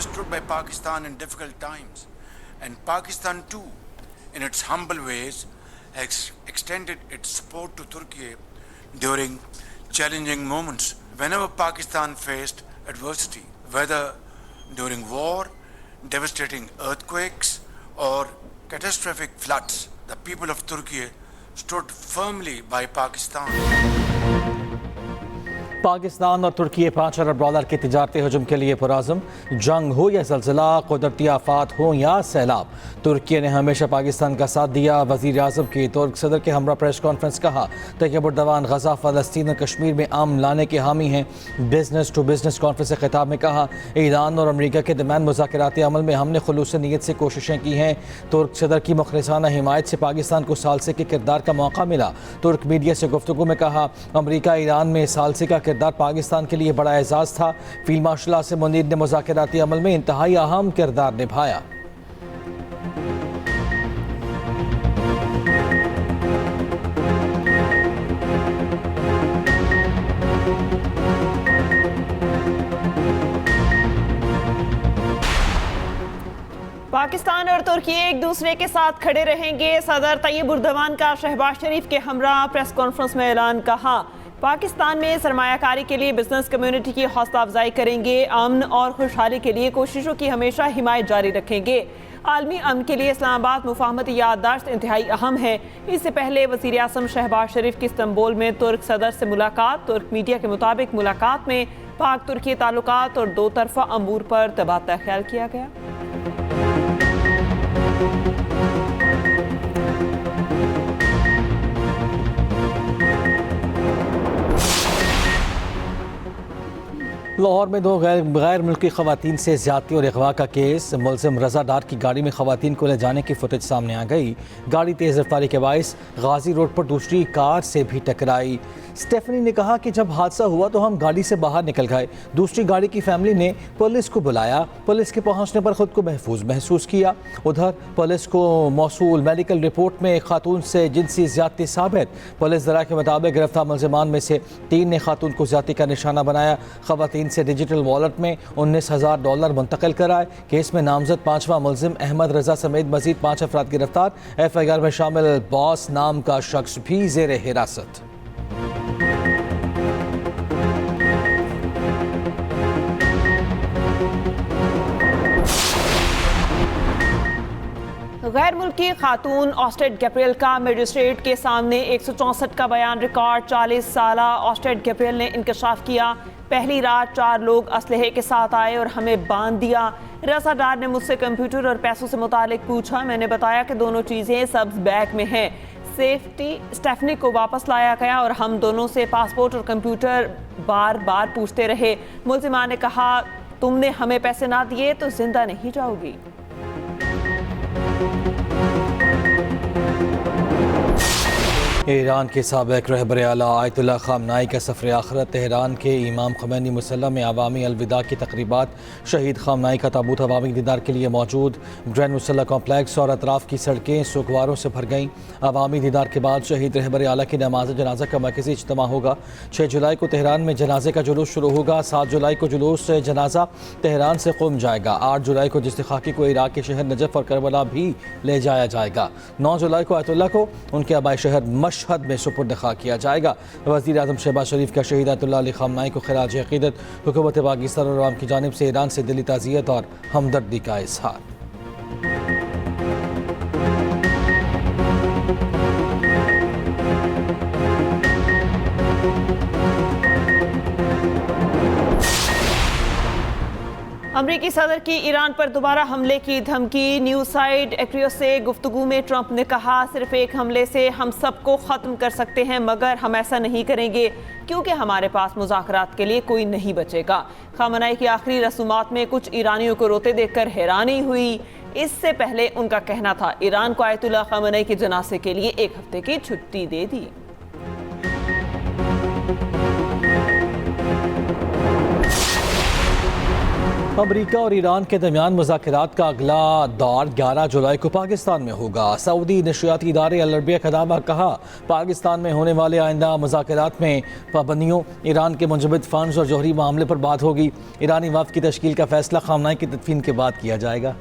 stood by Pakistan in difficult times, and Pakistan too, in its humble ways, has extended its support to Turkey during challenging moments. Whenever Pakistan faced adversity, whether during war, devastating earthquakes, or catastrophic floods, the people of Turkey stood firmly by Pakistan. Pakistan और तुर्की 5 अरब dollar के तिजारती हजम के लिए पुराज़म। जंग हो या ज़लज़ला, कुदरती आफात हो या सैलाब, तुर्की ने हमेशा पाकिस्तान का साथ दिया। वज़ीर आज़म की तुर्क सदर के हमरा प्रेस कॉन्फ्रेंस कहा तैयब उर्दवान गज़ा फ़लस्तीन और कश्मीर में अमन लाने के हामी हैं। बिजनेस टू बिजनेस कॉन्फ्रेंस से खिताब में कहा ईरान और अमरीका के दरमियान मुज़ाकराती अमल में हमने खुलूस नीयत से कोशिशें की हैं। तुर्क सदर की मुखलिसाना हिमायत से पाकिस्तान को सालसे के किरदार का मौका मिला। तुर्क मीडिया से गुफ्तगू में कहा अमरीका ईरान में सालसे का किरदार पाकिस्तान के लिए बड़ा एजाज़ था। फील्ड मार्शल आसिम मुनीर ने मुज़ाकराती अमल में इंतहाई अहम किरदार निभाया। पाकिस्तान और तुर्की एक दूसरे के साथ खड़े रहेंगे। सदर तैयब उर्दवान का शहबाज शरीफ के हमरा प्रेस कॉन्फ्रेंस में ऐलान। कहा पाकिस्तान में सरमायाकारी के लिए बिजनेस कम्युनिटी की हौसला अफजाई करेंगे। अमन और खुशहाली के लिए कोशिशों की हमेशा हिमायत जारी रखेंगे। आलमी अमन के लिए इस्लामाबाद मुफाहमती याददाश्त इंतहाई अहम है। इससे पहले वज़ीर आज़म शहबाज शरीफ की इस्तांबुल में तुर्क सदर से मुलाकात। तुर्क मीडिया के मुताबिक मुलाकात में पाक तुर्की ताल्लुकात और दो तरफा अमूर पर तबादला ख्याल किया गया। लाहौर में 2 गैर मुल्की ख़वातीन से ज़्यादती और अगवा का केस। मुलज़िम रज़ा डार की गाड़ी में ख़वातीन को ले जाने की फुटेज सामने आ गई। गाड़ी तेज़ रफ्तारी के बाइस गाजी रोड पर दूसरी कार से भी टकराई। स्टेफनी ने कहा कि जब हादसा हुआ तो हम गाड़ी से बाहर निकल गए। दूसरी गाड़ी की फैमिली ने पुलिस को बुलाया। पुलिस के पहुंचने पर ख़ुद को महफूज महसूस किया। उधर पुलिस को मौसूल मेडिकल रिपोर्ट में एक खातून से जिनसी ज़्यादती साबित। पुलिस ज़रा के मुताबिक गिरफ्तार मुलज़िमान में से 3 ने खातून को ज़्यादती का निशाना बनाया। ख़वातीन से डिजिटल वॉलेट में $19,000 मुंतकिल कराए। केस में नामजद 5वां मुलजिम अहमद रजा समेत मजीद 5 अफराद गिरफ्तार। FIR में शामिल बॉस नाम का शख्स भी ज़ेर हिरासत। गैर मुल्की खातून ऑस्टेड गैब्रियल का मजिस्ट्रेट के सामने 164 का बयान रिकॉर्ड। 40 साला ऑस्टेड गैब्रियल ने इंकशाफ किया पहली रात 4 लोग असलहे के साथ आए और हमें बांध दिया। रज़ा डार ने मुझसे कंप्यूटर और पैसों से मुतालिक पूछा। मैंने बताया कि दोनों चीज़ें सब्ज बैग में हैं। सेफ्टी स्टेफनी को वापस लाया गया और हम दोनों से पासपोर्ट और कंप्यूटर बार बार पूछते रहे। मुलजिमा ने कहा तुमने हमें पैसे ना दिए तो जिंदा नहीं जाओगी। ईरान के साबिक रहबर आला आयतुल्लाह ख़ामनाई का सफ़र आखिरत। तेहरान के इमाम ख़मैनी मुसल्ला में अवामी अलविदा की तकरीबात। शहीद ख़ामनाई का ताबूत अवामी दीदार के लिए मौजूद। ग्रैंड मुसल्ला कॉम्प्लेक्स और अतराफ़ की सड़कें सुगवारों से भर गईं। अवामी दीदार के बाद शहीद रहबर आला की नमाज जनाजा का मरकज़ी इज्तिमा होगा। 6 जुलाई को तेहरान में जनाजे का जुलूस शुरू होगा। 7 जुलाई को जुलूस से जनाजा तेहरान से क़ुम जाएगा। 8 जुलाई को जिस खाकी को इराक़ के शहर नजफ़ और करबला भी ले जाया जाएगा। 9 जुलाई को आयतुल्लाह को उनके आबाई शहर मशहद में सुपुर्द खा किया जाएगा। वज़ीर आज़म शहबाज शरीफ का शहीद आयतुल्लाह अली ख़ामनाई को खिराज अक़ीदत। हुकूमत पाकिस्तान और अवाम की जानिब से ईरान से दिली ताज़ियत और हमदर्दी का इज़हार। अमरीकी सदर की ईरान पर दोबारा हमले की धमकी। न्यूज़ साइट एक्रियोस से गुफ्तगू में ट्रंप ने कहा सिर्फ एक हमले से हम सबको ख़त्म कर सकते हैं मगर हम ऐसा नहीं करेंगे क्योंकि हमारे पास मुज़ाकरात के लिए कोई नहीं बचेगा। ख़ामनाई की आखिरी रसूमात में कुछ ईरानियों को रोते देखकर हैरानी हुई। इससे पहले उनका कहना था ईरान को आयतुल्लाह ख़ामनाई के जनाजे के लिए 1 हफ्ते की छुट्टी दे दी। अमरीका और ईरान के दरमियान मुज़ाकरात का अगला दौर 11 जुलाई को पाकिस्तान में होगा। सऊदी नशरियाती इदारे अल अरबिया का दावा कहा, पाकिस्तान में होने वाले आइंदा मुज़ाकरात में पाबंदियों, ईरान के मुंजमद फंड्स और जौहरी मामले पर बात होगी। ईरानी वफ़द की तश्कील का फैसला ख़ामनाई की तदफीन के बाद किया जाएगा।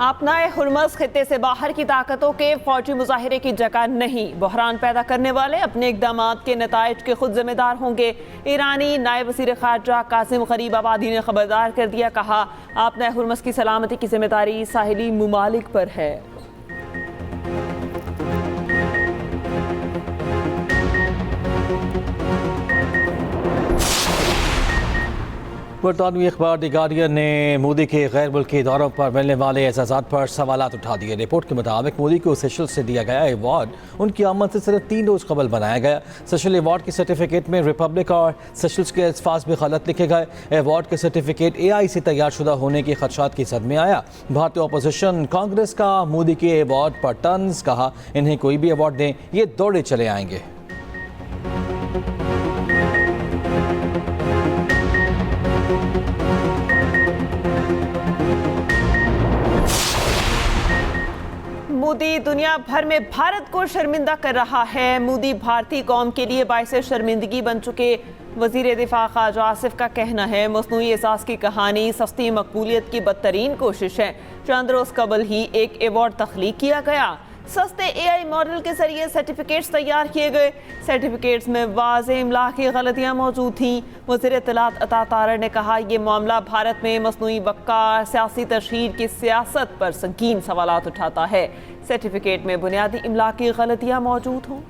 अपनाए हुर्मस खित्ते से बाहर की ताकतों के फौजी मुजाहिरे की जगह नहीं, बहरान पैदा करने वाले अपने इकदाम के नताइज के खुद जिम्मेदार होंगे। ईरानी नायब वज़ीर ख़ारजा कासिम गरीब आबादी ने खबरदार कर दिया, कहा अपनाए हुर्मस की सलामती की जिम्मेदारी साहिली मुमालिक पर है। बरतानवी अखबार द गार्डियन ने मोदी के गैर मुल्की दौरों पर मिलने वाले एजाज़ात पर सवालात उठा दिए। रिपोर्ट के मुताबिक मोदी को सेशल्स से दिया गया अवार्ड उनकी आमद से सिर्फ 3 रोज़ कबल बनाया गया। सेशल अवार्ड के सर्टिफिकेट में रिपब्लिक और सेशल्स के अल्फाज भी गलत लिखे गए। अवार्ड के सर्टिफिकेट AI से तैयार शुदा होने के खदशात की सद में आया। भारतीय अपोजिशन कांग्रेस का मोदी के अवार्ड पर तंज, कहा इन्हें कोई भी अवार्ड दें ये दौड़े चले आएंगे। मोदी दुनिया भर में भारत को शर्मिंदा कर रहा है। मोदी भारतीय कौम के लिए बाइस शर्मिंदगी बन चुके। वजीर दिफा ख्वाजा आसिफ का कहना है, मसनूई एहसास की कहानी सस्ती मकबूलियत की बदतरीन कोशिश है। चंद रोज कबल ही एक अवार्ड तख्लीक किया गया। सस्ते AI मॉडल के जरिए सर्टिफिकेट्स तैयार किए गए। सर्टिफिकेट्स में वाज़ेह इमला की गलतियां मौजूद थीं। वज़ीर इत्तलात अता तारर ने कहा, यह मामला भारत में मसनूई वक़्क़ा सियासी तशहीर की सियासत पर संगीन सवालात उठाता है। सर्टिफिकेट में बुनियादी इमला की गलतियां मौजूद हों।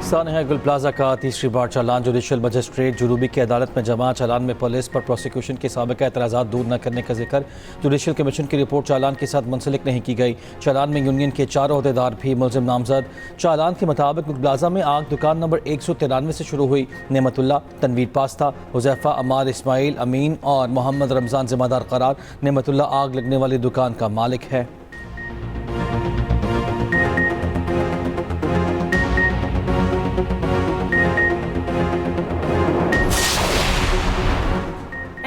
सानहा गुल प्लाजा का तीसरी बार चालान जुडिशल मजिस्ट्रेट जुनूबी की अदालत में जमा। चालान में पुलिस पर प्रोसिक्यूशन के साबिक़ा एतराज़ात दूर न करने का जिक्र। जुडिशल कमीशन की रिपोर्ट चालान के साथ मुंसलिक नहीं की गई। चालान में यूनियन के 4 अहदेदार भी मुलजिम नामजद। चालान के मुताबिक गुल प्लाजा में आग दुकान नंबर 193 से शुरू हुई। नेमतुल्ला, तनवीर पास्ता, हुज़ैफा, अमार, इस्माइल, अमीन और मोहम्मद रमज़ान जिम्मेदार करार। नेमतुल्ला आग लगने वाली दुकान का मालिक है।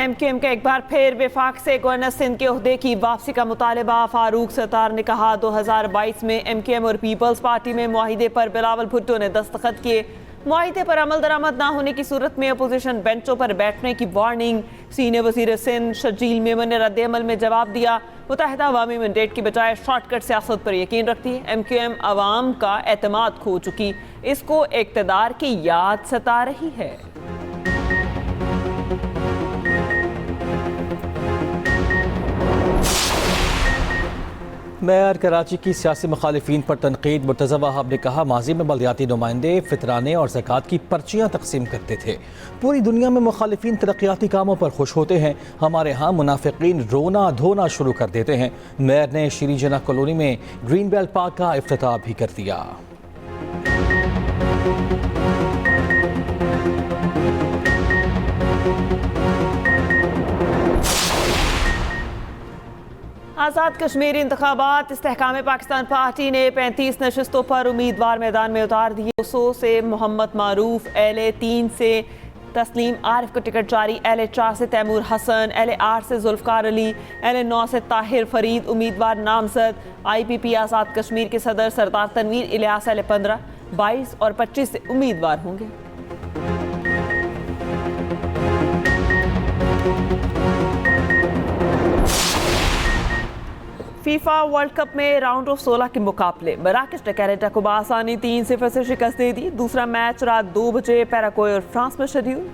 MQM का एक बार फिर विफाक से गवर्नर सिंध के ओहदे की वापसी का मुतालबा। फारूक सत्तार ने कहा, 2022 में MQM और पीपल्स पार्टी में मुआहिदे पर बिलावल भुट्टो ने दस्तखत किए। मुआहिदे पर अमल दरामद ना होने की सूरत में अपोजिशन बेंचों पर बैठने की वार्निंग। सीनियर वजीर सिंध शर्जील मेमन ने रद्द अमल में जवाब दिया, मुत्तहिदा अवामी मैंडेट की बजाय शॉर्टकट सियासत पर यकीन रखती है। MQM अवाम का एतमाद खो चुकी, इसको इक़्तिदार की याद सता रही है। मेयर कराची की सियासी मुखालिफिन पर तनकीद। मुर्तज़ा वहाब ने कहा, माजी में बल्दियाती नुमाइंदे फितराने और ज़कात की पर्चियाँ तकसीम करते थे। पूरी दुनिया में मुखालिफिन तरक्याती कामों पर खुश होते हैं, हमारे यहाँ मुनाफिकीन रोना धोना शुरू कर देते हैं। मेयर ने श्री जना कॉलोनी में ग्रीन बेल्ट पार्क का इफ्तिताह भी कर दिया। आज़ाद कश्मीर इंतखाबात। इस्तेहकाम पाकिस्तान पार्टी ने 35 नशस्तों पर उम्मीदवार मैदान में उतार दिए। 200 से मोहम्मद मारूफ, LA3 से तस्लीम आरिफ को टिकट जारी। LA4 से तैमूर हसन, LA8 से जुल्फ़कार अली, LA9 से ताहिर फरीद उम्मीदवार नामजद। IPP आज़ाद कश्मीर के सदर सरदार तनवीर इलियास LA15, 22 और 25 से उम्मीदवार होंगे। फीफा वर्ल्ड कप में राउंड ऑफ 16 के मुकाबले मराकश ने कनाडा को बआसानी 3-0 से शिकस्त दे दी। दूसरा मैच रात 2 बजे पैराग्वे और फ्रांस में शेड्यूल।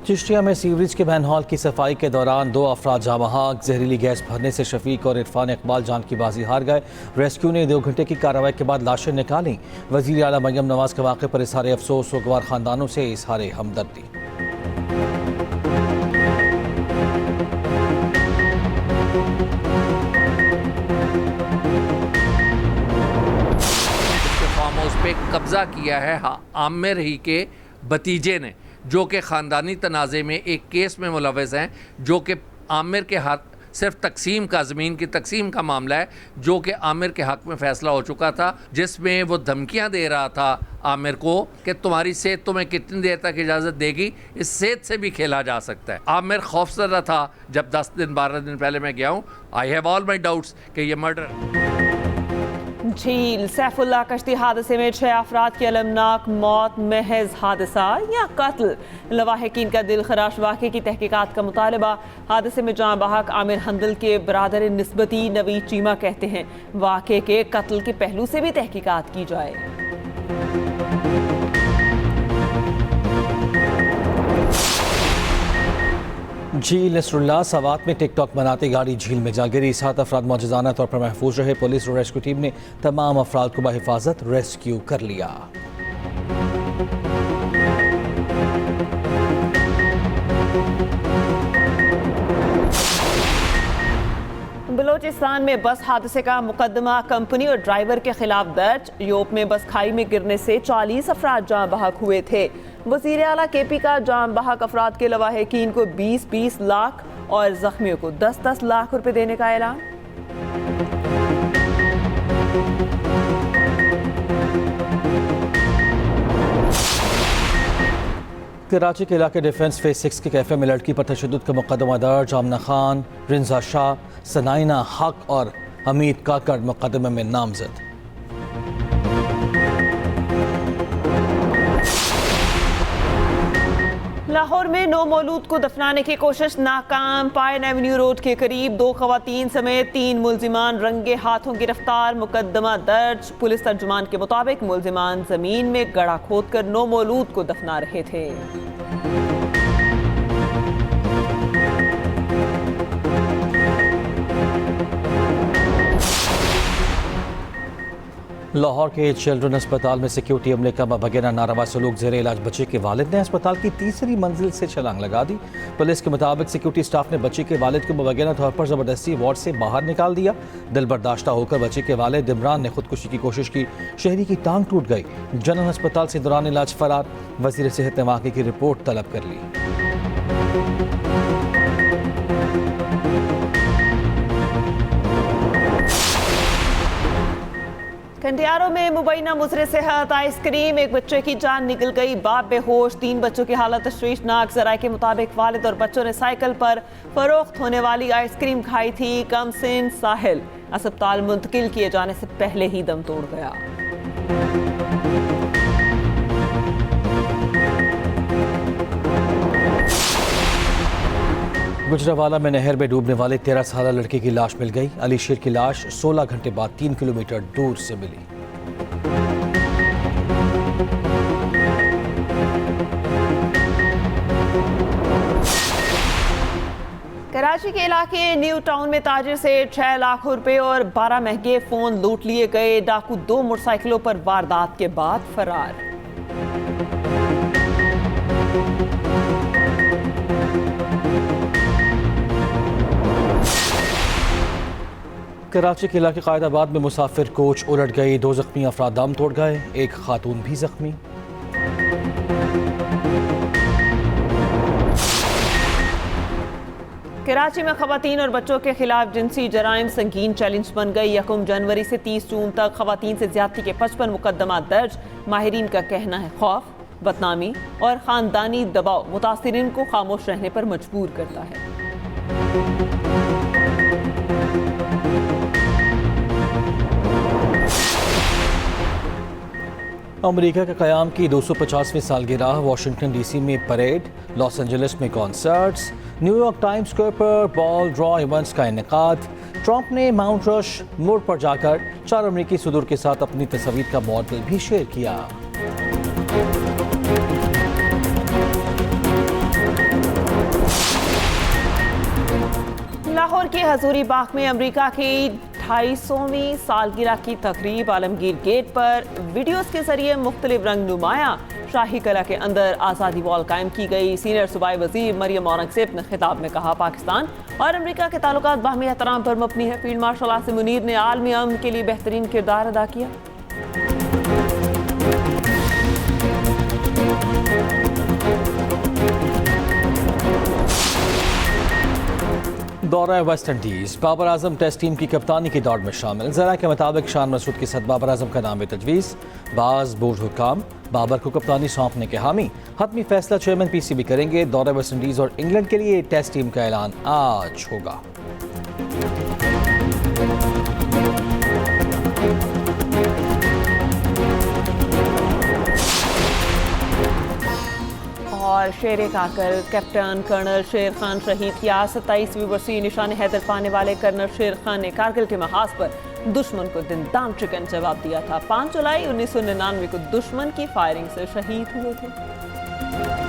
चिश्तिया में सीवरेज के मैनहॉल की सफाई के दौरान 2 अफराद जाँ बहक। जहरीली गैस भरने से शफीक और इरफान इकबाल जान की बाजी हार गए। रेस्क्यू ने 2 घंटे की कार्रवाई के बाद लाशें निकाली। वज़ीर आला मरियम नवाज के वाक़े पर इजहार अफसोस, सुगवार खानदानों से इजहार हमदर्दी। पे कब्ज़ा किया है आमिर ही के भतीजे ने, जो कि ख़ानदानी तनाज़े में एक केस में मुलव्वस हैं, जो कि आमिर के हाथ सिर्फ तकसीम का, ज़मीन की तकसीम का मामला है, जो कि आमिर के हक़ में फ़ैसला हो चुका था, जिसमें वो धमकियां दे रहा था आमिर को कि तुम्हारी सेहत तुम्हें कितनी देर तक इजाज़त देगी, इस सेहत से भी खेला जा सकता है। आमिर खौफज़दा था जब 10 दिन 12 दिन पहले मैं गया हूँ। I have all my doubts कि ये मर्डर। झील सैफुल्ला कश्ती हादसे में 6 अफराद की अलमनाक मौत महज हादसा या कत्ल? लवाहिकीन का दिल खराश वाक़े की तहकीकात का मुतालबा। हादसे में जाँ बहक आमिर हंदल के बरादर निस्बती नवीद चीमा कहते हैं वाक़े के कत्ल के पहलू से भी तहकीकात की जाए। झील नसरुल्लाह सवात में टिकटॉक बनाती गाड़ी झील में जा गिरी। 7 अफराद मौजूदाना तौर पर महफूज रहे। पुलिस और रेस्क्यू टीम ने तमाम अफराद को बहिफाजत रेस्क्यू कर लिया। बलोचिस्तान में बस हादसे का मुकदमा कंपनी और ड्राइवर के खिलाफ दर्ज। यूरोप में बस खाई में गिरने से 40 अफराद जाँ बहक हुए थे। वज़ीर आला केपी का जाँ बहक अफराद के लवाहिकीन को 20-20 लाख और जख्मियों को 10-10 लाख रुपए देने का ऐलान। कराची के इलाके डिफेंस फेज 6 के कैफे में लड़की पर तशद्दुद का मुकदमा दर्ज। आमना खान, रिंजा शाह, सनाइना हक और हमीद काकड़ मुकदमे में नामजद। लाहौर में नो मौलूद को दफनाने की कोशिश नाकाम। पाइन एवेन्यू रोड के करीब 2 खवातीन समेत 3 मुल्जिमान रंगे हाथों गिरफ्तार। मुकदमा दर्ज। पुलिस तर्जुमान के मुताबिक मुल्जिमान जमीन में गड़ा खोदकर नो मौलूद को दफना रहे थे। लाहौर के चिल्ड्रन अस्पताल में सिक्योरिटी अमले का बगैर नारवा सलूक जेर इलाज बच्चे के वालिद ने अस्पताल की 3री मंजिल से छलांग लगा दी। पुलिस के मुताबिक सिक्योरिटी स्टाफ ने बच्चे के वालिद को बगैर तौर पर ज़बरदस्ती वार्ड से बाहर निकाल दिया। दिल बर्दाश्ता होकर बच्चे के वालिद इमरान ने खुदकुशी की कोशिश की। शहरी की टांग टूट गई। जनरल अस्पताल से दौरान इलाज फरार। वज़ीर सेहत ने वाक़े की रिपोर्ट तलब कर ली। कंडियारों में मुबैना मुजरे सेहत आइसक्रीम, एक बच्चे की जान निकल गई, बाप बेहोश। 3 बच्चों की हालत तशवीशनाक। ज़राए के मुताबिक वालिद और बच्चों ने साइकिल पर फरोख्त होने वाली आइसक्रीम खाई थी। कमसिन साहिल अस्पताल मुंतकिल किए जाने से पहले ही दम तोड़ गया। गुजरावाला में नहर में डूबने वाले 13 साला लड़के की लाश मिल गई। अली शेर की लाश 16 घंटे बाद 3 किलोमीटर दूर से मिली। कराची के इलाके न्यू टाउन में ताजिर से 6 लाख रुपए और 12 महंगे फोन लूट लिए गए। डाकू 2 मोटरसाइकिलों पर वारदात के बाद फरार। कराची के इलाके कायदाबाद में मुसाफिर कोच उलट गई। 2 जख्मी अफराद दम तोड़ गए। एक खातून भी जख्मी। कराची में खवातीन और बच्चों के खिलाफ जिनसी जराइम संगीन चैलेंज बन गई। 1 जनवरी से 30 जून तक खवातीन से ज्यादती के 55 मुकदमा दर्ज। माहिरीन का कहना है खौफ, बदनामी और खानदानी दबाव मुतासिरीन को खामोश रहने पर मजबूर करता है। अमेरिका के क़याम की 250वीं सालगिरह। वाशिंगटन डीसी में परेड। लॉस एंजलिस में कॉन्सर्ट्स। न्यूयॉर्क टाइम्स स्क्वायर पर बॉल ड्रॉ इवेंट्स का इनेकाद। ट्रंप ने माउंट रश मोड़ पर जाकर 4 अमेरिकी सदूर के साथ अपनी तस्वीर का मॉडल भी शेयर किया। लाहौर के हजूरी बाग में अमेरिका की 250वीं सालगिरह की तकरीब आलमगीर गेट पर वीडियोस के जरिए मुख्तलिफ रंग नुमाया। शाही कला के अंदर आज़ादी वॉल कायम की गई। सीनियर सूबाई वजीर मरियम औरंगजेब ने खिताब में कहा, पाकिस्तान और अमेरिका के ताल्लुकात बाहमी एहतराम पर मबनी है। फील्ड मार्शल आसिम मुनीर ने आलमी अमन के लिए बेहतरीन किरदार अदा किया। दौरा West Indies, Babar Azam test team की कप्तानी की दौड़ में शामिल। जरा के मुताबिक शान मसूद के साथ बाबर आजम का नाम है तजवीज़। बाज बूढ़ हुक्काम बाबर को कप्तानी सौंपने के हामी। हतमी फैसला चेयरमैन पीसीबी करेंगे। दौरा वेस्ट इंडीज और इंग्लैंड के लिए टेस्ट टीम का ऐलान आज होगा। और शेर काकर कैप्टन कर्नल शेर खान शहीद किया। 27वीं बरसी निशान हैदर पाने वाले कर्नल शेर खान ने कारगिल के महाज पर दुश्मन को दिनदाम चिकन जवाब दिया था। 5 जुलाई 1999 को दुश्मन की फायरिंग से शहीद हुए थे।